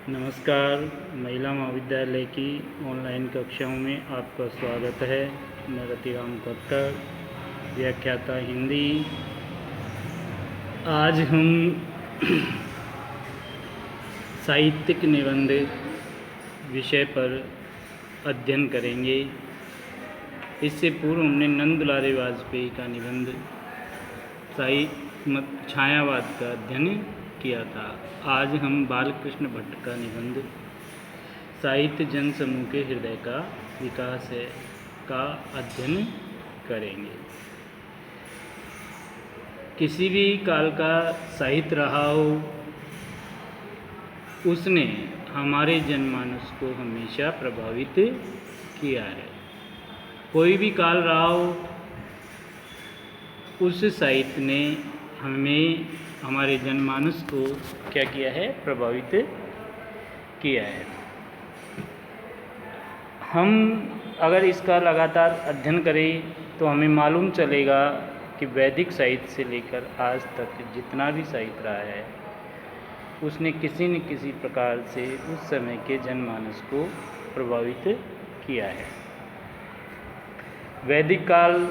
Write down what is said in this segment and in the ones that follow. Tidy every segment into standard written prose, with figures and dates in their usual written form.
नमस्कार। महिला महाविद्यालय की ऑनलाइन कक्षाओं में आपका स्वागत है। मैं रतिराम कक्कड़, व्याख्याता हिंदी। आज हम साहित्यिक निबंध विषय पर अध्ययन करेंगे। इससे पूर्व हमने नंदलाल वाजपेयी का निबंध छायावाद का अध्ययन किया था। आज हम बालकृष्ण भट्ट का निबंध साहित्य जन समूह के हृदय का विकास है का अध्ययन करेंगे। किसी भी काल का साहित्य रहा हो, उसने हमारे जनमानस को हमेशा प्रभावित किया है। कोई भी काल रहा हो, उस साहित्य ने हमारे जनमानस को क्या किया है? प्रभावित किया है। हम अगर इसका लगातार अध्ययन करें तो हमें मालूम चलेगा कि वैदिक साहित्य से लेकर आज तक जितना भी साहित्य रहा है, उसने किसी न किसी प्रकार से उस समय के जनमानस को प्रभावित किया है। वैदिक काल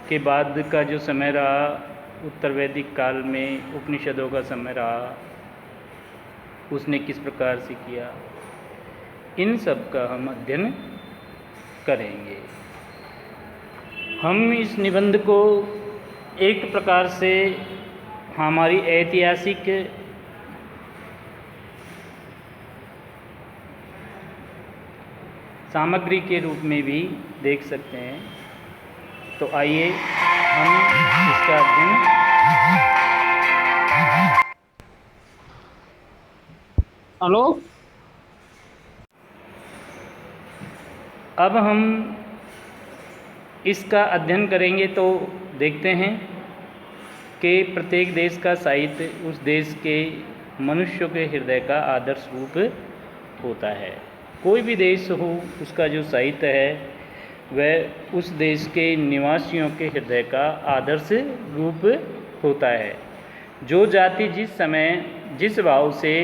के बाद का जो समय रहा, उत्तर वैदिक काल में उपनिषदों का समय रहा, उसने किस प्रकार से किया, इन सब का हम अध्ययन करेंगे। हम इस निबंध को एक प्रकार से हमारी ऐतिहासिक सामग्री के रूप में भी देख सकते हैं। तो आइए हम इसका अध्ययन अब हम इसका अध्ययन करेंगे तो देखते हैं कि प्रत्येक देश का साहित्य उस देश के मनुष्यों के हृदय का आदर्श रूप होता है। कोई भी देश हो, उसका जो साहित्य है वह उस देश के निवासियों के हृदय का आदर्श रूप होता है। जो जाति जिस समय जिस भाव से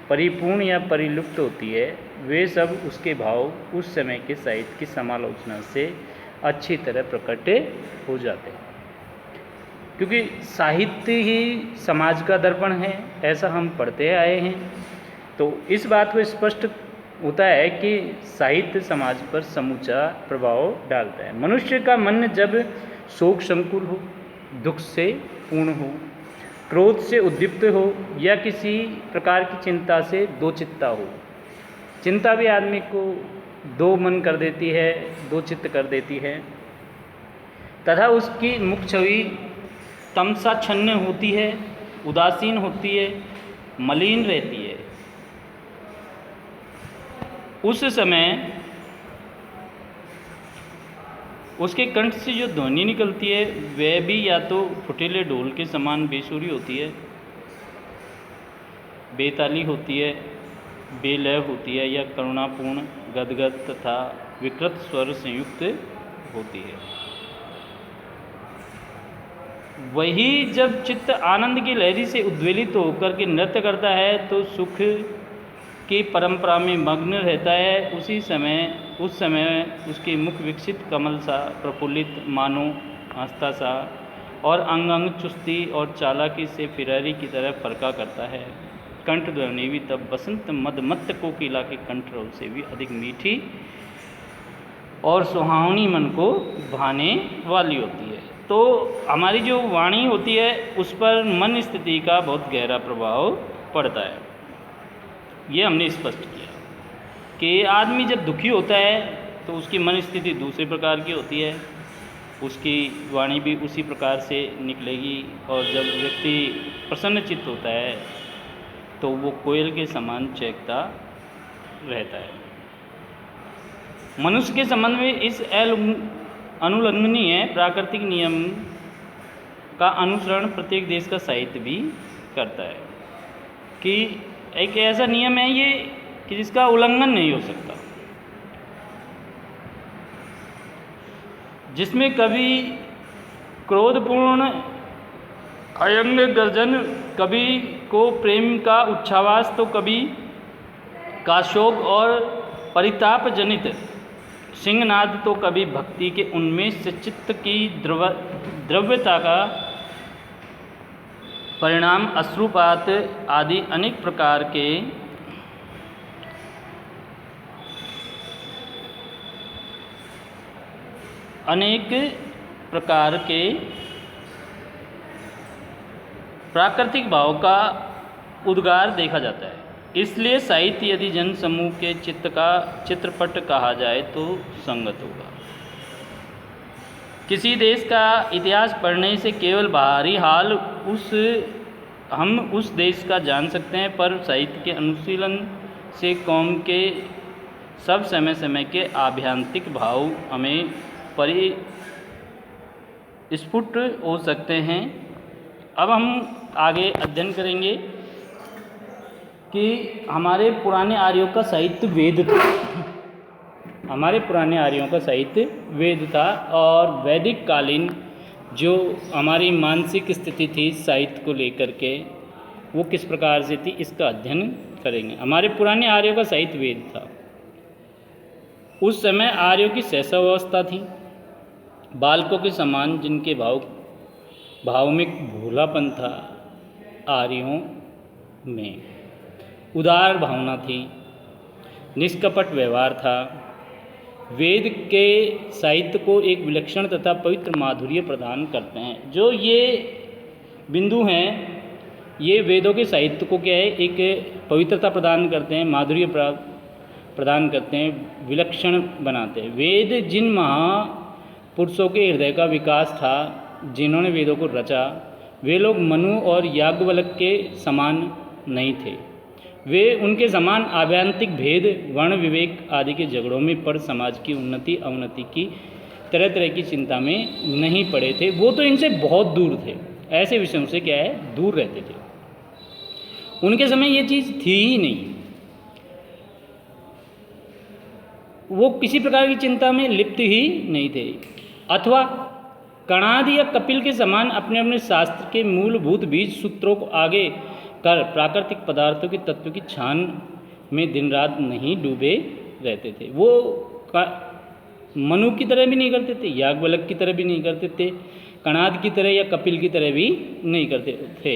परिपूर्ण या परिलुप्त होती है, वे सब उसके भाव उस समय के साहित्य की समालोचना से अच्छी तरह प्रकट हो जाते हैं। क्योंकि साहित्य ही समाज का दर्पण है, ऐसा हम पढ़ते आए हैं। तो इस बात को स्पष्ट होता है कि साहित्य समाज पर समूचा प्रभाव डालता है। मनुष्य का मन जब शोक संकुल हो, दुख से पूर्ण हो, क्रोध से उद्दीप्त हो या किसी प्रकार की चिंता से दो चित्ता हो, चिंता भी आदमी को दो मन कर देती है, दो चित्त कर देती है, तथा उसकी मुख छवि तमसाच्छन्न होती है, उदासीन होती है, मलिन रहती है। उस समय उसके कंठ से जो ध्वनि निकलती है वह भी या तो फुटीले ढोल के समान बेसुरी होती है, बेताली होती है, बेलय होती है, या करुणापूर्ण, गदगद तथा विकृत स्वर संयुक्त होती है। वही जब चित्त आनंद की लहरी से उद्वेलित होकर के नृत्य करता है तो सुख की परंपरा में मग्न रहता है। उस समय उसके मुख विकसित कमल सा प्रफुल्लित मानो हंसता सा और अंग अंग चुस्ती और चालाकी से फिरारी की तरह फरका करता है। कंठ ध्वनि भी तब बसंत मदमत्त कोकिला के कंठरों से भी अधिक मीठी और सुहावनी मन को भाने वाली होती है। तो हमारी जो वाणी होती है उस पर मन स्थिति का बहुत गहरा प्रभाव पड़ता है। ये हमने स्पष्ट किया कि आदमी जब दुखी होता है तो उसकी मन स्थिति दूसरे प्रकार की होती है, उसकी वाणी भी उसी प्रकार से निकलेगी। और जब व्यक्ति प्रसन्न चित्त होता है तो वो कोयल के समान चहकता रहता है। मनुष्य के संबंध में इस अनुल्लंघनीय प्राकृतिक नियम का अनुसरण प्रत्येक देश का साहित्य भी करता है कि एक ऐसा नियम है ये कि जिसका उल्लंघन नहीं हो सकता, जिसमें कभी क्रोधपूर्ण अयंग गर्जन, कभी को प्रेम का उच्छ्वास तो कभी का शोक और परिताप जनित सिंहनाद तो कभी भक्ति के उन्मेष से चित्त की द्रव्यता का परिणाम अश्रुपात आदि अनेक प्रकार के प्राकृतिक भाव का उद्गार देखा जाता है। इसलिए साहित्य यदि जन समूह के चित्त का चित्रपट कहा जाए तो संगत होगा। किसी देश का इतिहास पढ़ने से केवल बाहरी हाल हम उस देश का जान सकते हैं, पर साहित्य के अनुशीलन से कौम के सब समय समय के आभ्यंतरिक भाव हमें परिस्फुट हो सकते हैं। अब हम आगे अध्ययन करेंगे कि हमारे पुराने आर्यों का साहित्य वेद था। हमारे पुराने आर्यों का साहित्य वेद था और वैदिक कालीन जो हमारी मानसिक स्थिति थी साहित्य को लेकर के वो किस प्रकार से थी, इसका अध्ययन करेंगे। हमारे पुराने आर्यों का साहित्य वेद था। उस समय आर्यों की शैशवावस्था थी, बालकों के समान जिनके भावमिक भोलापन था। आर्यों में उदार भावना थी, निष्कपट व्यवहार था। वेद के साहित्य को एक विलक्षण तथा पवित्र माधुर्य प्रदान करते हैं। जो ये बिंदु हैं ये वेदों के साहित्य को क्या है, एक पवित्रता प्रदान करते हैं, माधुर्य प्रदान करते हैं, विलक्षण बनाते हैं। वेद जिन महापुरुषों के हृदय का विकास था, जिन्होंने वेदों को रचा, वे लोग मनु और याज्ञवल्क्य के समान नहीं थे। वे उनके समान आभ्यंतरिक भेद, वर्ण विवेक आदि के झगड़ों में पड़ समाज की उन्नति अवनति की तरह तरह की चिंता में नहीं पड़े थे। वो तो इनसे बहुत दूर थे, ऐसे विषयों से क्या है दूर रहते थे। उनके समय ये चीज़ थी ही नहीं। वो किसी प्रकार की चिंता में लिप्त ही नहीं थे, अथवा कणादि या कपिल के समान अपने अपने शास्त्र के मूलभूत बीज सूत्रों को आगे कर प्राकृतिक पदार्थों के तत्व की छान में दिन रात नहीं डूबे रहते थे। वो मनु की तरह भी नहीं करते थे, याज्ञवल्क्य की तरह भी नहीं करते थे, कणाद की तरह या कपिल की तरह भी नहीं करते थे,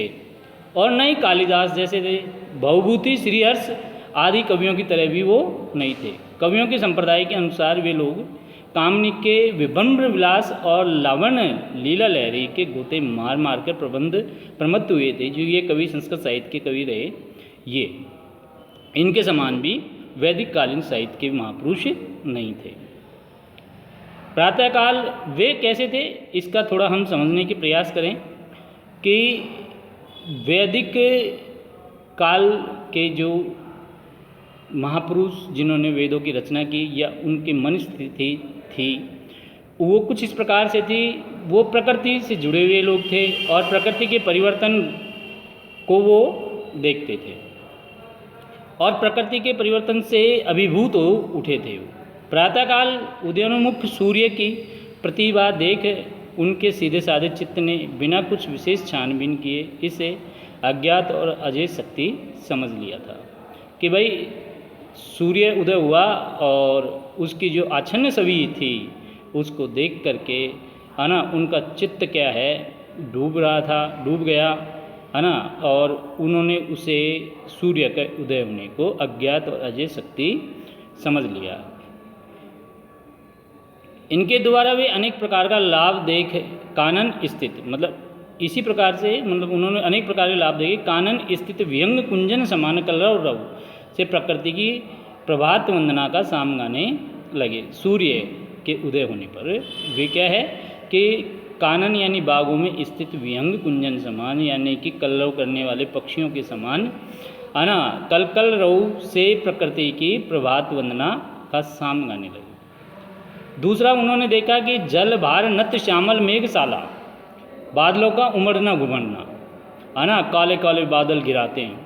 और न ही कालिदास जैसे थे भवभूति श्रीहर्ष आदि कवियों की तरह भी वो नहीं थे। कवियों के संप्रदाय के अनुसार वे लोग कामनी के विभ्रम विलास और लावण्य लीला लहरी के गोते मार मार कर प्रमत्त हुए थे। जो ये कवि संस्कृत साहित्य के कवि रहे, ये इनके समान भी वैदिक कालीन साहित्य के महापुरुष नहीं थे। प्रातःकाल वे कैसे थे, इसका थोड़ा हम समझने के प्रयास करें कि वैदिक काल के जो महापुरुष जिन्होंने वेदों की रचना की या उनकी मन स्थिति थी वो कुछ इस प्रकार से थी। वो प्रकृति से जुड़े हुए लोग थे और प्रकृति के परिवर्तन को वो देखते थे और प्रकृति के परिवर्तन से अभिभूत हो उठे थे। प्रातःकाल उदयोन्मुख सूर्य की प्रतिभा देख उनके सीधे साधे चित्त ने बिना कुछ विशेष छानबीन किए इसे अज्ञात और अजय शक्ति समझ लिया था कि भाई सूर्य उदय हुआ और उसकी जो आच्छन्न छवि थी उसको देख करके है ना उनका चित्त क्या है डूब गया है ना, और उन्होंने उसे सूर्य के उदय होने को अज्ञात और अजय शक्ति समझ लिया। इनके द्वारा वे अनेक प्रकार का लाभ देख कानन स्थित इसी प्रकार से उन्होंने अनेक प्रकार के लाभ देखे। कानन स्थित विहंग कुंजन समान कलरव रव से प्रकृति की प्रभात वंदना का साम गाने लगे। सूर्य के उदय होने पर वे क्या है कि कानन यानी बागों में स्थित विहंग कुंजन समान यानी कि कलरव करने वाले पक्षियों के समान है ना कल रव से प्रकृति की प्रभात वंदना का साम गाने लगे। दूसरा उन्होंने देखा कि जल भार नत श्यामल मेघशाला, बादलों का उमड़ना घुमड़ना है ना, काले काले बादल गिराते हैं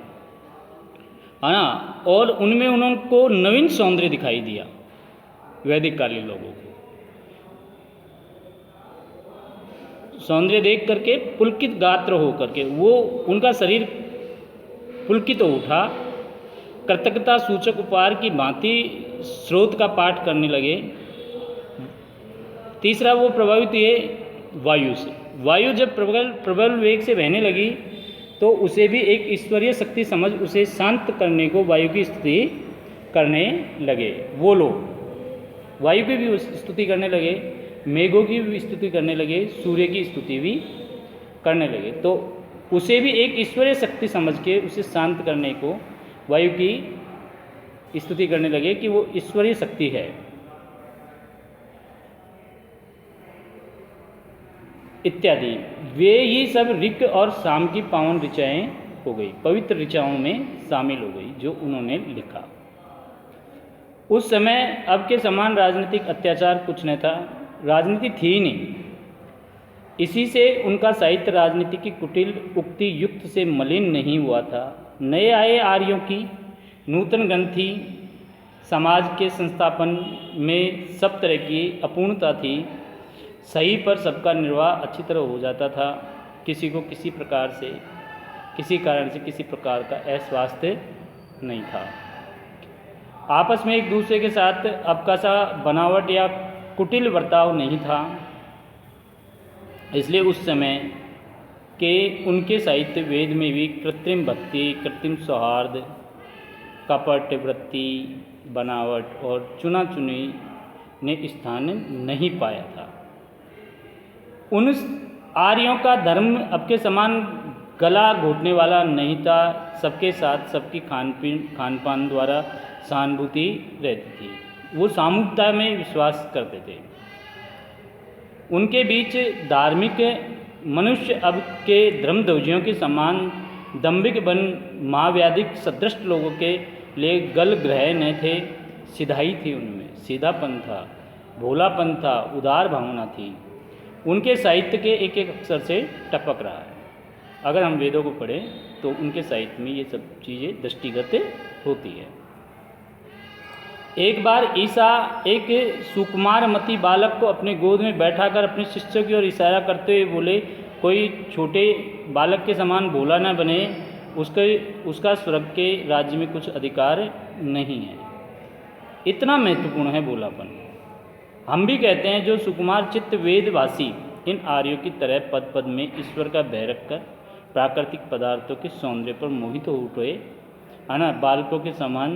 है ना, और उनमें उनको नवीन सौंदर्य दिखाई दिया। वैदिक कालीन लोगों को सौंदर्य देख करके पुलकित गात्र हो करके वो उनका शरीर पुलकित हो उठा कृतज्ञता सूचक उपहार की भांति स्रोत का पाठ करने लगे। तीसरा वो प्रभावित हुए वायु से। वायु जब प्रबल वेग से बहने लगी तो उसे भी एक ईश्वरीय शक्ति समझ उसे शांत करने को वायु की स्तुति करने लगे। वो लोग वायु की भी स्तुति करने लगे, मेघों की भी स्तुति करने लगे, सूर्य की स्तुति भी करने लगे। तो उसे भी एक ईश्वरीय शक्ति समझ के उसे शांत करने को वायु की स्तुति करने लगे कि वो ईश्वरीय शक्ति है। इत्यादि वे ही सब ऋक और साम की पावन ऋचाएँ हो गई, पवित्र ऋचाओं में शामिल हो गई जो उन्होंने लिखा। उस समय अब के समान राजनीतिक अत्याचार कुछ न था, राजनीति थी ही नहीं। इसी से उनका साहित्य राजनीति की कुटिल उक्ति युक्त से मलिन नहीं हुआ था। नए आए आर्यों की नूतन ग्रंथि समाज के संस्थापन में सब तरह की अपूर्णता थी। सही पर सबका निर्वाह अच्छी तरह हो जाता था। किसी को किसी प्रकार से, किसी कारण से किसी प्रकार का अस्वास्थ्य नहीं था। आपस में एक दूसरे के साथ अपकासा बनावट या कुटिल बर्ताव नहीं था। इसलिए उस समय के उनके साहित्य वेद में भी कृत्रिम भक्ति, कृत्रिम सौहार्द, कपट वृत्ति, बनावट और चुना चुनी ने स्थान नहीं पाया था। उन आर्यों का धर्म अब के समान गला घोटने वाला नहीं था। सबके साथ सबकी खान पान द्वारा सहानुभूति रहती थी। वो सामूहिकता में विश्वास करते थे। उनके बीच धार्मिक मनुष्य अब के धर्मध्वजियों के समान दंभिक बन महाव्याधिक सदृष्ट लोगों के लिए गल ग्रह न थे। सिधाई थी उनमें, सीधापन था, भोलापन था, उदार भावना थी। उनके साहित्य के एक एक अक्षर से टपक रहा है। अगर हम वेदों को पढ़ें तो उनके साहित्य में ये सब चीज़ें दृष्टिगत होती है। एक बार ईसा एक सुकुमारमती बालक को अपने गोद में बैठाकर अपने शिष्यों की ओर इशारा करते हुए बोले, कोई छोटे बालक के समान भोला न बने, उसका स्वर्ग के राज्य में कुछ अधिकार नहीं है। इतना महत्वपूर्ण है भोलापन। हम भी कहते हैं जो सुकुमार चित्त वेदवासी इन आर्यों की तरह पद पद में ईश्वर का भय रखकर प्राकृतिक पदार्थों के सौंदर्य पर मोहित हो उठे, है ना, बालकों के समान,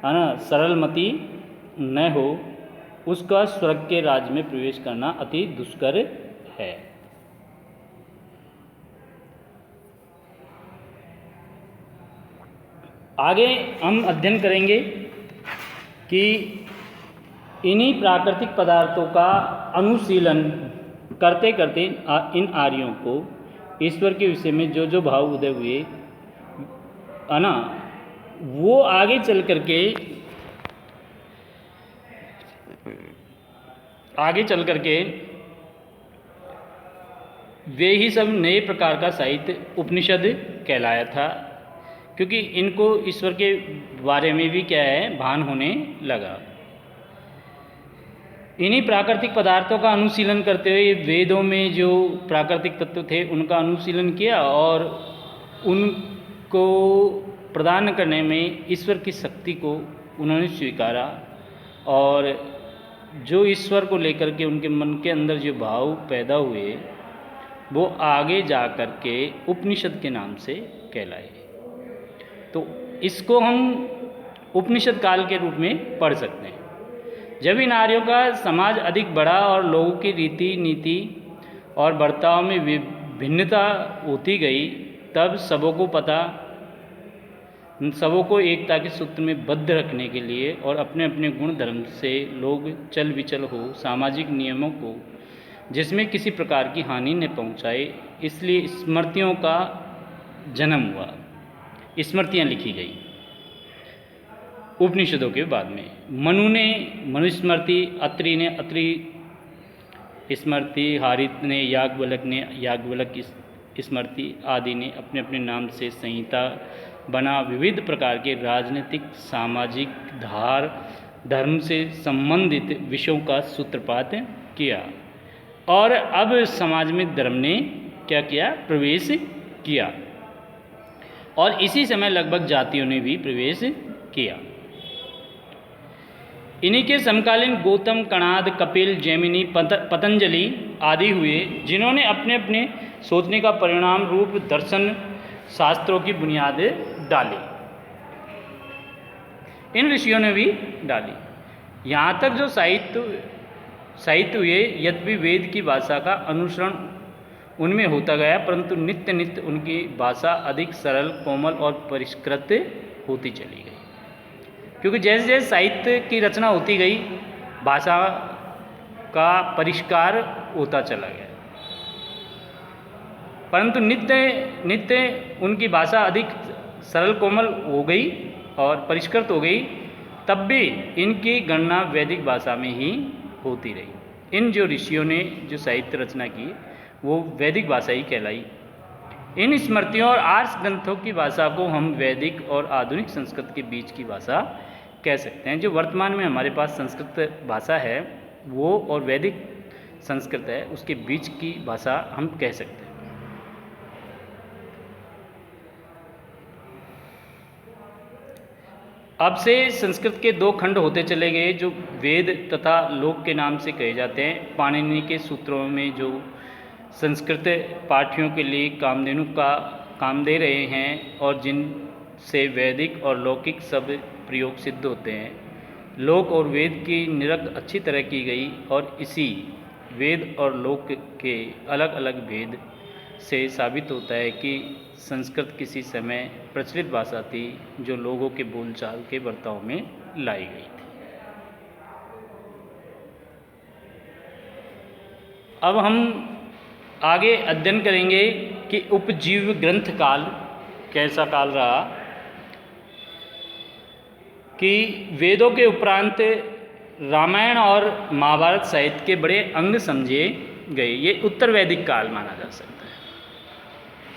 है ना, सरलमती न हो, उसका स्वर्ग के राज्य में प्रवेश करना अति दुष्कर है। आगे हम अध्ययन करेंगे कि इन्हीं प्राकृतिक पदार्थों का अनुशीलन करते करते इन आर्यों को ईश्वर के विषय में जो जो भाव उदय हुए, है ना, वो आगे चल करके वे ही सब नए प्रकार का साहित्य उपनिषद कहलाया था, क्योंकि इनको ईश्वर के बारे में भी क्या है, भान होने लगा। इन्हीं प्राकृतिक पदार्थों का अनुशीलन करते हुए वेदों में जो प्राकृतिक तत्व थे उनका अनुशीलन किया और उनको प्रदान करने में ईश्वर की शक्ति को उन्होंने स्वीकारा। और जो ईश्वर को लेकर के उनके मन के अंदर जो भाव पैदा हुए वो आगे जा कर के उपनिषद के नाम से कहलाए। तो इसको हम उपनिषद काल के रूप में पढ़ सकते हैं। जब इन आर्यों का समाज अधिक बढ़ा और लोगों की रीति नीति और बर्ताव में भिन्नता होती गई, तब सबों को एकता के सूत्र में बद्ध रखने के लिए और अपने अपने गुण धर्म से लोग चल विचल हो, सामाजिक नियमों को जिसमें किसी प्रकार की हानि न पहुंचाए, इसलिए स्मृतियों का जन्म हुआ। स्मृतियाँ लिखी गई उपनिषदों के बाद में। मनु ने मनुस्मृति, अत्रि ने अत्रि स्मृति, हारित ने याज्ञवल्क स्मृति आदि ने अपने अपने नाम से संहिता बना विविध प्रकार के राजनीतिक, सामाजिक, धर्म से संबंधित विषयों का सूत्रपात किया। और अब समाज में धर्म ने क्या किया, प्रवेश किया। और इसी समय लगभग जातियों ने भी प्रवेश किया। इन्हीं के समकालीन गौतम, कणाद, कपिल, जैमिनी, पतंजलि आदि हुए, जिन्होंने अपने अपने सोचने का परिणाम रूप दर्शन शास्त्रों की बुनियाद डाली। इन ऋषियों ने भी डाली। यहाँ तक जो साहित्य हुए, यद्यपि वेद की भाषा का अनुसरण उनमें होता गया, परंतु नित्य नित्य उनकी भाषा अधिक सरल, कोमल और परिष्कृत होती चली गई। क्योंकि जैसे जैसे साहित्य की रचना होती गई, भाषा का परिष्कार होता चला गया, परंतु नित्य नित्य उनकी भाषा अधिक सरल, कोमल हो गई और परिष्कृत हो गई। तब भी इनकी गणना वैदिक भाषा में ही होती रही। इन जो ऋषियों ने जो साहित्य रचना की, वो वैदिक भाषा ही कहलाई। इन स्मृतियों और आर्ष ग्रंथों की भाषा को हम वैदिक और आधुनिक संस्कृत के बीच की भाषा कह सकते हैं। जो वर्तमान में हमारे पास संस्कृत भाषा है, वो और वैदिक संस्कृत है, उसके बीच की भाषा हम कह सकते हैं। अब से संस्कृत के दो खंड होते चले गए, जो वेद तथा लोक के नाम से कहे जाते हैं। पाणिनि के सूत्रों में जो संस्कृत पाठियों के लिए कामधेनु का काम दे रहे हैं और जिनसे वैदिक और लौकिक सब प्रयोग सिद्ध होते हैं। लोक और वेद की निरख अच्छी तरह की गई और इसी वेद और लोक के अलग अलग भेद से साबित होता है कि संस्कृत किसी समय प्रचलित भाषा थी, जो लोगों के बोलचाल के बर्ताव में लाई गई थी। अब हम आगे अध्ययन करेंगे कि उपजीव ग्रंथ काल कैसा काल रहा, कि वेदों के उपरांत रामायण और महाभारत साहित्य के बड़े अंग समझे गए। ये उत्तर वैदिक काल माना जा सकता है।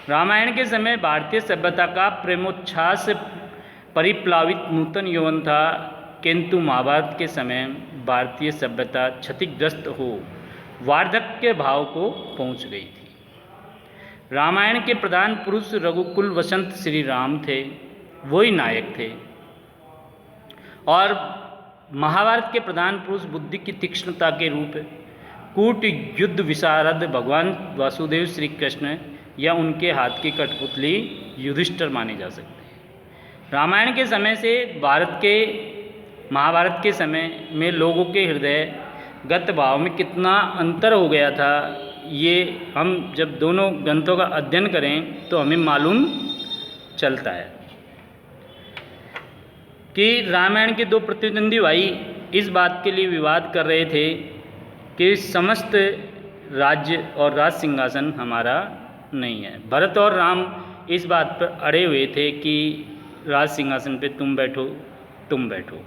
रामायण के समय भारतीय सभ्यता का प्रेमोच्छ्वास परिप्लावित नूतन यौवन था, किंतु महाभारत के समय भारतीय सभ्यता क्षतिग्रस्त हो वार्धक्य भाव को पहुंच गई थी। रामायण के प्रधान पुरुष रघुकुल वसंत श्री राम थे, वही नायक थे, और महाभारत के प्रधान पुरुष बुद्धि की तीक्ष्णता के रूप कूट युद्ध विशारद भगवान वासुदेव श्री कृष्ण या उनके हाथ की कठपुतली युधिष्ठिर माने जा सकते हैं। रामायण के समय से महाभारत के समय में लोगों के हृदयगत भाव में कितना अंतर हो गया था, ये हम जब दोनों ग्रंथों का अध्ययन करें तो हमें मालूम चलता है कि रामायण के दो प्रतिद्वंदी भाई इस बात के लिए विवाद कर रहे थे कि समस्त राज्य और राज सिंहासन हमारा नहीं है। भरत और राम इस बात पर अड़े हुए थे कि राज सिंहासन पे तुम बैठो,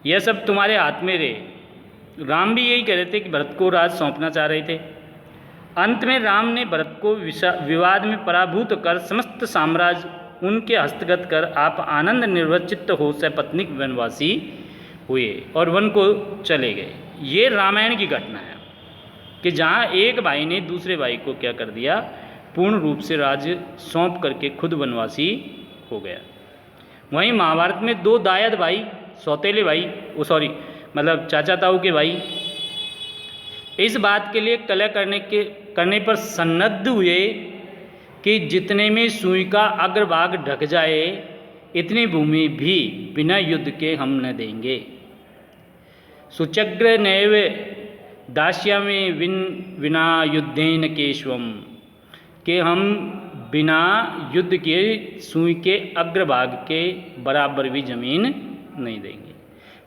यह सब तुम्हारे हाथ में रहे। राम भी यही कह रहे थे कि भरत को राज सौंपना चाह रहे थे। अंत में राम ने भरत को विवाद में पराभूत कर समस्त साम्राज्य उनके हस्तगत कर आप आनंद निर्वचित हो सपत्नीक वनवासी हुए और वन को चले गए। ये रामायण की घटना है कि जहाँ एक भाई ने दूसरे भाई को क्या कर दिया, पूर्ण रूप से राज्य सौंप करके खुद वनवासी हो गया। वहीं महाभारत में दो दायाद भाई, सौतेले भाई, मतलब चाचा ताऊ के भाई, इस बात के लिए कलह करने पर सन्नद्ध हुए कि जितने में सुई का अग्रभाग ढक जाए, इतनी भूमि भी बिना युद्ध के हम न देंगे। सुचग्र नैव दास्यामि विना युद्धेन केशवम, कि हम बिना युद्ध के सुई के अग्रभाग के बराबर भी जमीन नहीं देंगे।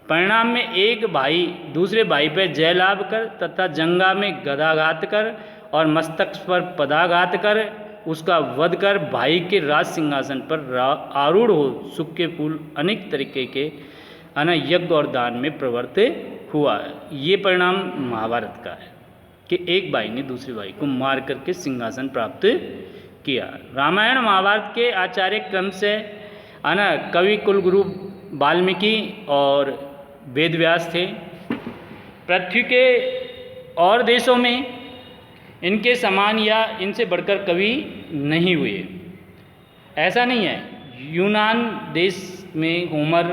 परिणाम में एक भाई दूसरे भाई पर जय लाभ कर तथा जंगा में गदाघात कर और मस्तक पर पदाघात कर उसका वध कर भाई के राज सिंहासन पर आरूढ़ हो सुख के फूल अनेक तरीके के यज्ञ और दान में प्रवृत्त हुआ। ये परिणाम महाभारत का है कि एक भाई ने दूसरे भाई को मार करके सिंहासन प्राप्त किया। रामायण महाभारत के आचार्य क्रम से कवि कुलगुरु वाल्मीकि और वेदव्यास थे। पृथ्वी के और देशों में इनके समान या इनसे बढ़कर कवि नहीं हुए। ऐसा नहीं है। यूनान देश में होमर,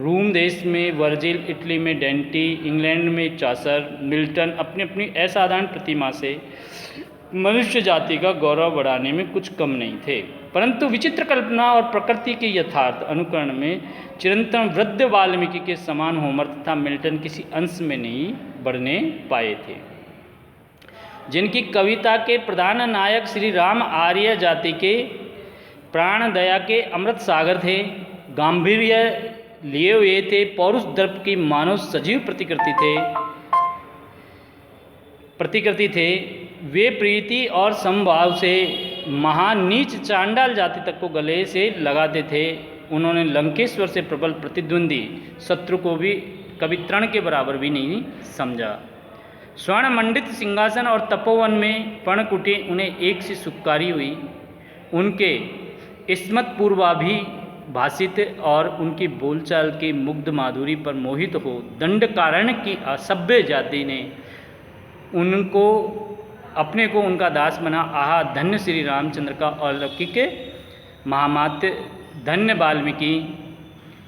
रूम देश में वर्जिल, इटली में डेंटी, इंग्लैंड में चासर, मिल्टन अपनी अपनी असाधारण प्रतिमा से मनुष्य जाति का गौरव बढ़ाने में कुछ कम नहीं थे, परंतु विचित्र कल्पना और प्रकृति के यथार्थ अनुकरण में चिरंतन वृद्ध वाल्मीकि के समान होमर तथा मिल्टन किसी अंश में नहीं बढ़ने पाए थे, जिनकी कविता के प्रधान नायक श्री राम आर्य जाति के प्राण दया के अमृत सागर थे, गांधीर्य लिए हुए थे, पौरुष दर्प की मानव सजीव प्रतिकृति थे। वे प्रीति और समभाव से महान नीच चांडाल जाति तक को गले से लगाते थे। उन्होंने लंकेश्वर से प्रबल प्रतिद्वंदी शत्रु को भी कभी तृण के बराबर भी नहीं समझा। स्वर्ण मंडित सिंहासन और तपोवन में पर्णकुटी उन्हें एक सी सुखकारी हुई। उनके स्मृतपूर्वाभि भाषित और उनकी बोलचाल की मुग्ध माधुरी पर मोहित हो दंडकारण्य की असभ्य जाति ने उनको अपने को उनका दास बना। आहा, धन्य श्री रामचंद्र का अलौकिक महामात्य, धन्य वाल्मीकि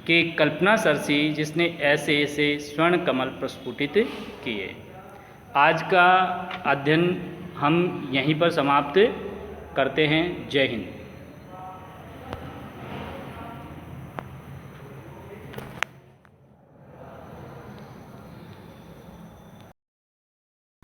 के कल्पना सरसी जिसने ऐसे ऐसे स्वर्ण कमल प्रस्फुटित किए। आज का अध्ययन हम यहीं पर समाप्त करते हैं। जय हिंद।